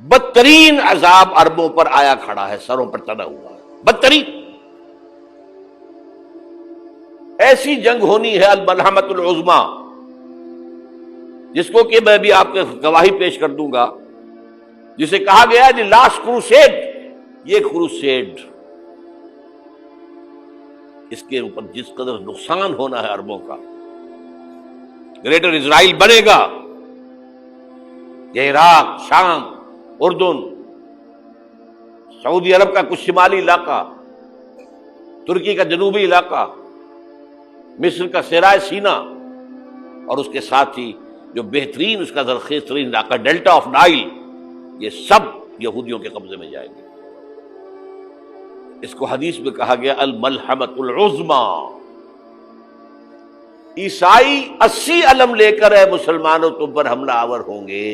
بدترین عذاب عربوں پر آیا کھڑا ہے، سروں پر چڑھا ہوا ہے، بدترین۔ ایسی جنگ ہونی ہے الملحمۃ العظمی، جس کو کہ میں بھی آپ کے گواہی پیش کر دوں گا، جسے کہا گیا ہے لاسٹ کروسیڈ۔ یہ کروسیڈ، اس کے اوپر جس قدر نقصان ہونا ہے عربوں کا، گریٹر اسرائیل بنے گا، یہ عراق، شام، اردن، سعودی عرب کا کچھ شمالی علاقہ، ترکی کا جنوبی علاقہ، مصر کا صحرائے سینا، اور اس کے ساتھ ہی جو بہترین اس کا زرخیز ترین علاقہ ڈیلٹا آف نائل، یہ سب یہودیوں کے قبضے میں جائیں گے۔ اس کو حدیث میں کہا گیا الملحمۃ العظمی۔ عیسائی 80 علم لے کر اے مسلمانوں تم پر حملہ آور ہوں گے،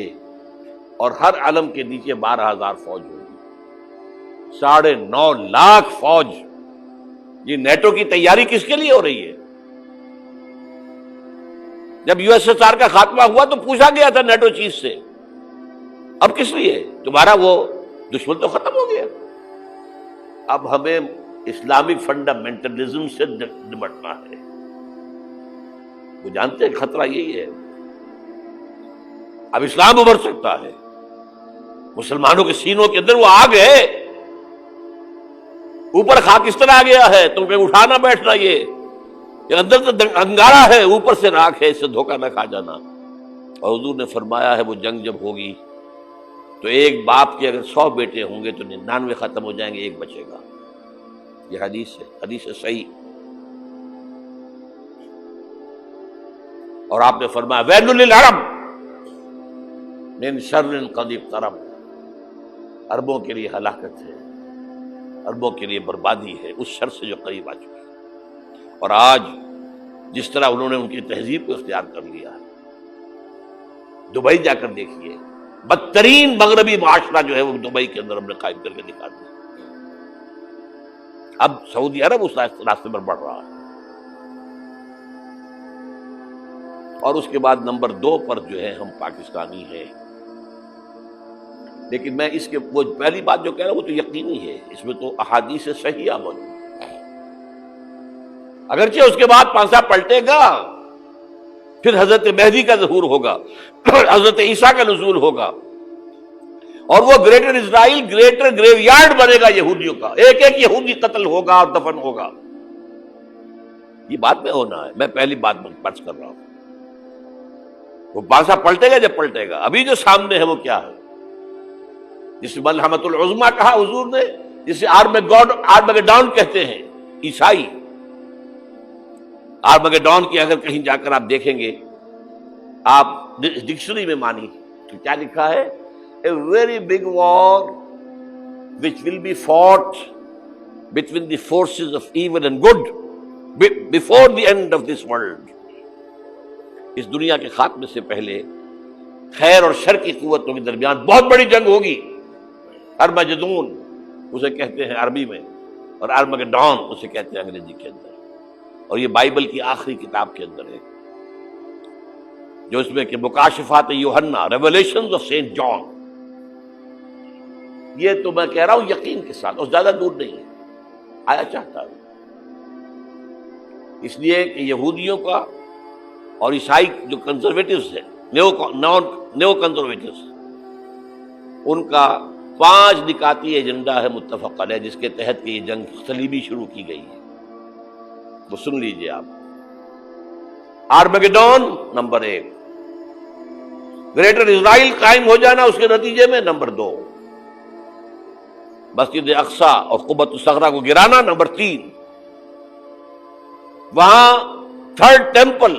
اور ہر علم کے نیچے 12,000 فوج ہوگی، 9.5 لاکھ فوج۔ یہ نیٹو کی تیاری کس کے لیے ہو رہی ہے؟ جب یو ایس ایس آر کا خاتمہ ہوا تو پوچھا گیا تھا نیٹو چیف سے، اب کس لیے؟ تمہارا وہ دشمن تو ختم ہو گیا، اب ہمیں اسلامک فنڈامنٹلزم سے نمٹنا ہے۔ وہ جانتے ہیں خطرہ یہی ہے، اب اسلام ابھر سکتا ہے، مسلمانوں کے سینوں کے اندر وہ آگ ہے، اوپر خاکستر آ گیا ہے، تم پہ اٹھانا بیٹھنا، یہ اندر تو انگارہ ہے، اوپر سے راکھ ہے، اس سے دھوکہ نہ کھا جانا۔ اور حضور نے فرمایا ہے وہ جنگ جب ہوگی تو ایک باپ کے اگر 100 بیٹے ہوں گے تو 99 ختم ہو جائیں گے، ایک بچے گا۔ یہ حدیث ہے، حدیث ہے صحیح۔ اور آپ نے فرمایا ویل للعرب من شر قد اقترب، عربوں کے لیے ہلاکت ہے، عربوں کے لیے بربادی ہے اس شر سے جو قریب آ چکی ہے۔ اور آج جس طرح انہوں نے ان کی تہذیب کو اختیار کر لیا ہے، دبئی جا کر دیکھیے، بدترین مغربی معاشرہ جو ہے وہ دبئی کے اندر ہم نے قائم کر کے دکھا دیا۔ اب سعودی عرب اس راستے پر بڑھ رہا ہے۔ اور اس کے بعد نمبر 2 پر جو ہے ہم پاکستانی ہیں، لیکن میں اس کے وہ پہلی بات جو کہہ رہا ہوں وہ تو یقینی ہے، اس میں تو احادیث صحیحہ موجود ہے۔ اگرچہ اس کے بعد پانسا پلٹے گا، پھر حضرت مہدی کا ظہور ہوگا، حضرت عیسیٰ کا نزول ہوگا، اور وہ گریٹر اسرائیل گریٹر گریو یارڈ بنے گا یہودیوں کا، ایک ایک یہودی قتل ہوگا اور دفن ہوگا۔ یہ بات میں ہونا ہے، میں پہلی بات پرس کر رہا ہوں۔ وہ پانسا پلٹے گا جب پلٹے گا، ابھی جو سامنے ہے وہ کیا ہے؟ جسے ملحمۃ العظمی کہا حضور نے، جسے آرمگیڈون کہتے ہیں عیسائی۔ آرمگیڈون کی اگر کہیں جا کر آپ دیکھیں گے، آپ ڈکشنری میں مانی تو کیا لکھا ہے؟ A very big war which will be fought between the forces of evil and good before the end of this world۔ اس دنیا کے خاتمے سے پہلے خیر اور شر کی قوتوں کے درمیان بہت بڑی جنگ ہوگی۔ ارمجدون اسے کہتے ہیں عربی میں، اور ارمگیڈون اسے کہتے ہیں انگریزی کے اندر، اور یہ بائبل کی آخری کتاب کے اندر ہے، جو اس میں کہ مکاشفات یوحنا، ریولیشنز آف سینٹ جان۔ یہ تو میں کہہ رہا ہوں یقین کے ساتھ، اور زیادہ دور نہیں ہے، آیا چاہتا ہوں۔ اس لیے کہ یہودیوں کا اور عیسائی جو کنزرویٹوز ہیں، نیو کنزرویٹوز، ان کا 5 نکاتی ایجنڈا ہے متفق علیہ، جس کے تحت یہ جنگ صلیبی شروع کی گئی ہے۔ وہ سن لیجئے آپ۔ آرمگیڈون نمبر 1، گریٹر اسرائیل قائم ہو جانا اس کے نتیجے میں نمبر 2، مسجد اقصی اور قبۃ الصغریٰ کو گرانا نمبر 3، وہاں 3rd ٹیمپل،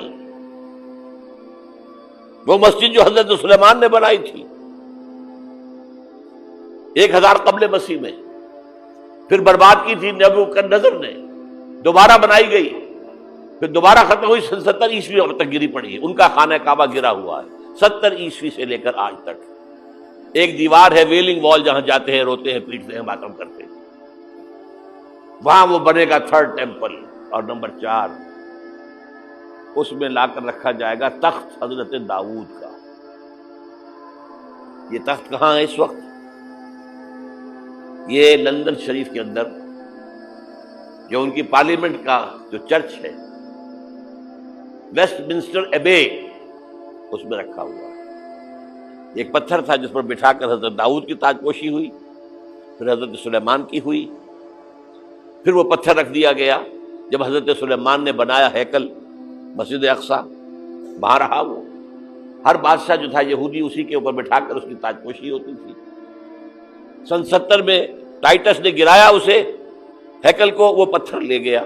وہ مسجد جو حضرت سلیمان نے بنائی تھی 1000 قبل مسیح میں، پھر برباد کی تھی نبوکدنضر نے، دوبارہ بنائی گئی، پھر دوبارہ ختم ہوئی 70 عیسوی تک گری پڑی۔ ان کا خانہ کعبہ گرا ہوا ہے 70 عیسوی سے لے کر آج تک۔ ایک دیوار ہے ویلنگ وال، جہاں جاتے ہیں، روتے ہیں، پیٹتے ہیں، ماتم کرتے ہیں، وہاں وہ بنے گا 3rd ٹیمپل۔ اور نمبر 4، اس میں لا کر رکھا جائے گا تخت حضرت داؤد کا۔ یہ تخت کہاں ہے اس وقت؟ یہ لندن شریف کے اندر جو ان کی پارلیمنٹ کا جو چرچ ہے ویسٹ منسٹر ایبے، اس میں رکھا ہوا ہے۔ ایک پتھر تھا جس پر بٹھا کر حضرت داؤد کی تاج پوشی ہوئی، پھر حضرت سلیمان کی ہوئی، پھر وہ پتھر رکھ دیا گیا جب حضرت سلیمان نے بنایا ہیکل مسجد اقصیٰ، وہاں رہا وہ۔ ہر بادشاہ جو تھا یہودی اسی کے اوپر بٹھا کر اس کی تاج پوشی ہوتی تھی۔ سن 70 میں ٹائٹس نے گرایا اسے ہیکل کو، وہ پتھر لے گیا،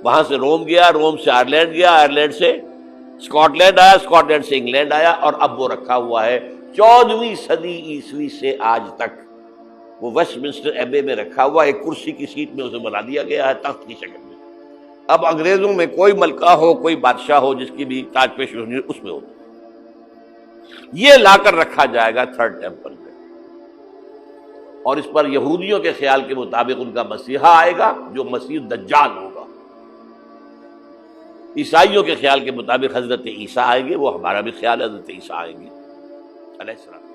وہاں سے روم گیا، روم سے آئرلینڈ گیا، آئرلینڈ سے اسکاٹ لینڈ آیا، اسکاٹ لینڈ سے انگلینڈ آیا، اور اب وہ رکھا ہوا ہے 14ویں صدی عیسوی سے آج تک۔ وہ ویسٹ منسٹر ایبے میں رکھا ہوا، ایک کرسی کی سیٹ میں اسے بنا دیا گیا ہے تخت کی شکل میں۔ اب انگریزوں میں کوئی ملکہ ہو، کوئی بادشاہ ہو جس کی بھی تاج پوشی ہونی اس میں ہوتی، یہ لا کر رکھا جائے گا تھرڈ ٹیمپل میں، اور اس پر یہودیوں کے خیال کے مطابق ان کا مسیحا آئے گا جو مسیح دجال ہوگا۔ عیسائیوں کے خیال کے مطابق حضرت عیسیٰ آئیں گے، وہ ہمارا بھی خیال ہے حضرت عیسیٰ آئیں گے علیہ السلام۔